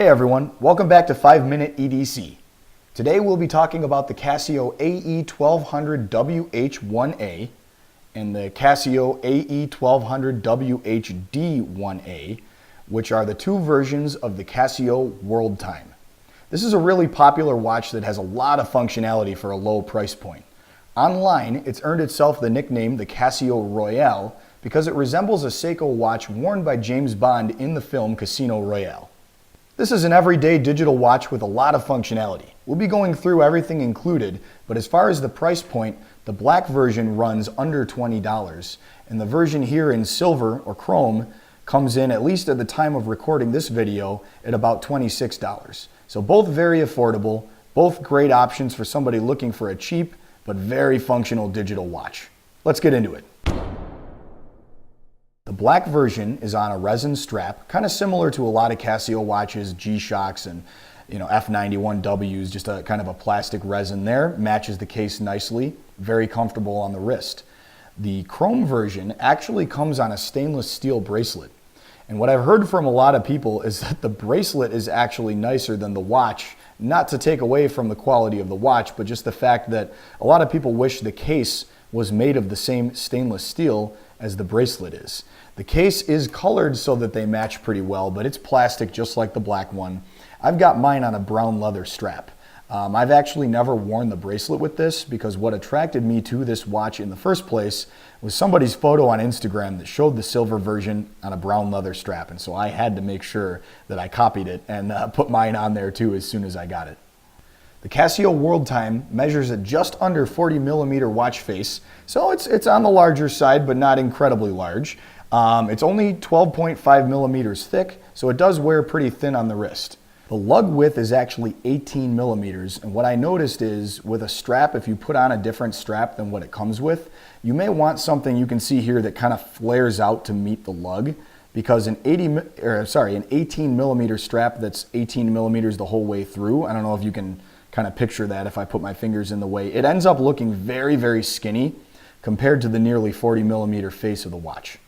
Hey everyone, welcome back to 5-Minute EDC. Today we'll be talking about the Casio AE1200WH1A and the Casio AE1200WHD1A, which are the two versions of the Casio World Time. This is a really popular watch that has a lot of functionality for a low price point. Online, it's earned itself the nickname the Casio Royale because it resembles a Seiko watch worn by James Bond in the film Casino Royale. This is an everyday digital watch with a lot of functionality. We'll be going through everything included, but as far as the price point, the black version runs under $20, and the version here in silver or chrome comes in, at least at the time of recording this video, at about $26. So both very affordable, both great options for somebody looking for a cheap but very functional digital watch. Let's get into it. The black version is on a resin strap, kind of similar to a lot of Casio watches, G-Shocks and F91Ws, just a kind of a plastic resin there, matches the case nicely, very comfortable on the wrist. The chrome version actually comes on a stainless steel bracelet. And what I've heard from a lot of people is that the bracelet is actually nicer than the watch, not to take away from the quality of the watch, but just the fact that a lot of people wish the case was made of the same stainless steel as the bracelet is. The case is colored so that they match pretty well, but it's plastic just like the black one. I've got mine on a brown leather strap. I've actually never worn the bracelet with this because what attracted me to this watch in the first place was somebody's photo on Instagram that showed the silver version on a brown leather strap, and so I had to make sure that I copied it and put mine on there too as soon as I got it. The Casio World Time measures at just under 40 millimeter watch face, so it's on the larger side, but not incredibly large. It's only 12.5 millimeters thick, so it does wear pretty thin on the wrist. The lug width is actually 18 millimeters, and what I noticed is with a strap, if you put on a different strap than what it comes with, you may want something you can see here that kind of flares out to meet the lug, because an 18 millimeter strap that's 18 millimeters the whole way through, I don't know if you can kind of picture that if I put my fingers in the way, it ends up looking very, very skinny compared to the nearly 40 millimeter face of the watch.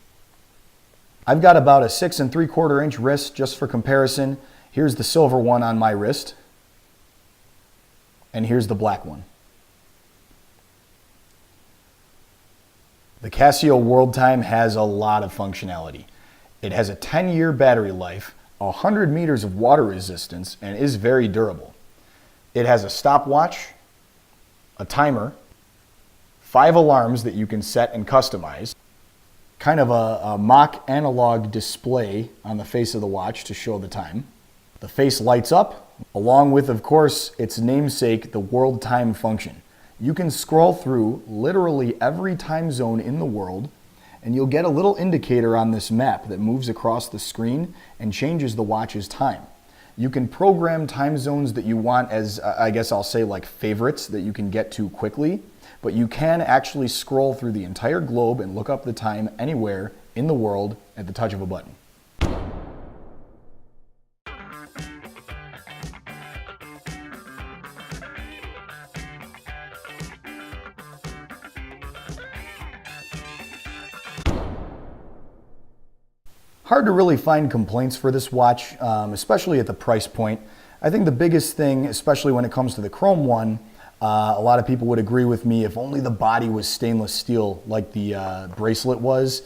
I've got about a 6 3/4 inch wrist just for comparison. Here's the silver one on my wrist, and here's the black one. The Casio World Time has a lot of functionality. It has a 10-year battery life, 100 meters of water resistance, and is very durable. It has a stopwatch, a timer, 5 alarms that you can set and customize, kind of a mock analog display on the face of the watch to show the time. The face lights up, along with, of course, its namesake, the World Time function. You can scroll through literally every time zone in the world, and you'll get a little indicator on this map that moves across the screen and changes the watch's time. You can program time zones that you want as, I guess I'll say, like favorites that you can get to quickly, but you can actually scroll through the entire globe and look up the time anywhere in the world at the touch of a button. Hard to really find complaints for this watch, especially at the price point. I think the biggest thing, especially when it comes to the chrome one, a lot of people would agree with me, if only the body was stainless steel like the bracelet was.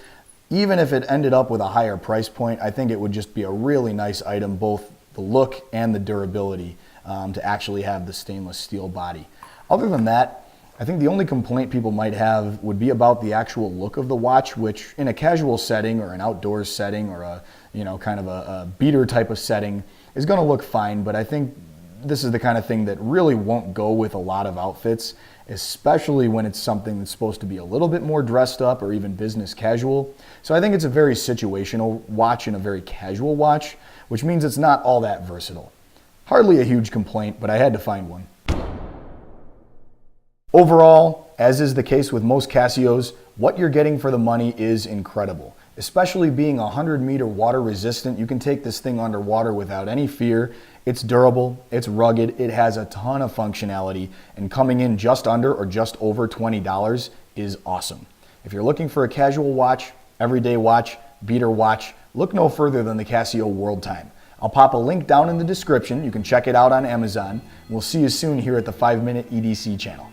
Even if it ended up with a higher price point, I think it would just be a really nice item, both the look and the durability, to actually have the stainless steel body. Other than that, I think the only complaint people might have would be about the actual look of the watch, which in a casual setting or an outdoors setting or a kind of a beater type of setting is going to look fine, but I think this is the kind of thing that really won't go with a lot of outfits, especially when it's something that's supposed to be a little bit more dressed up or even business casual. So I think it's a very situational watch and a very casual watch, which means it's not all that versatile. Hardly a huge complaint, but I had to find one. Overall, as is the case with most Casios, what you're getting for the money is incredible. Especially being 100 meter water resistant, you can take this thing underwater without any fear. It's durable, it's rugged, it has a ton of functionality, and coming in just under or just over $20 is awesome. If you're looking for a casual watch, everyday watch, beater watch, look no further than the Casio World Time. I'll pop a link down in the description. You can check it out on Amazon. We'll see you soon here at the 5 Minute EDC channel.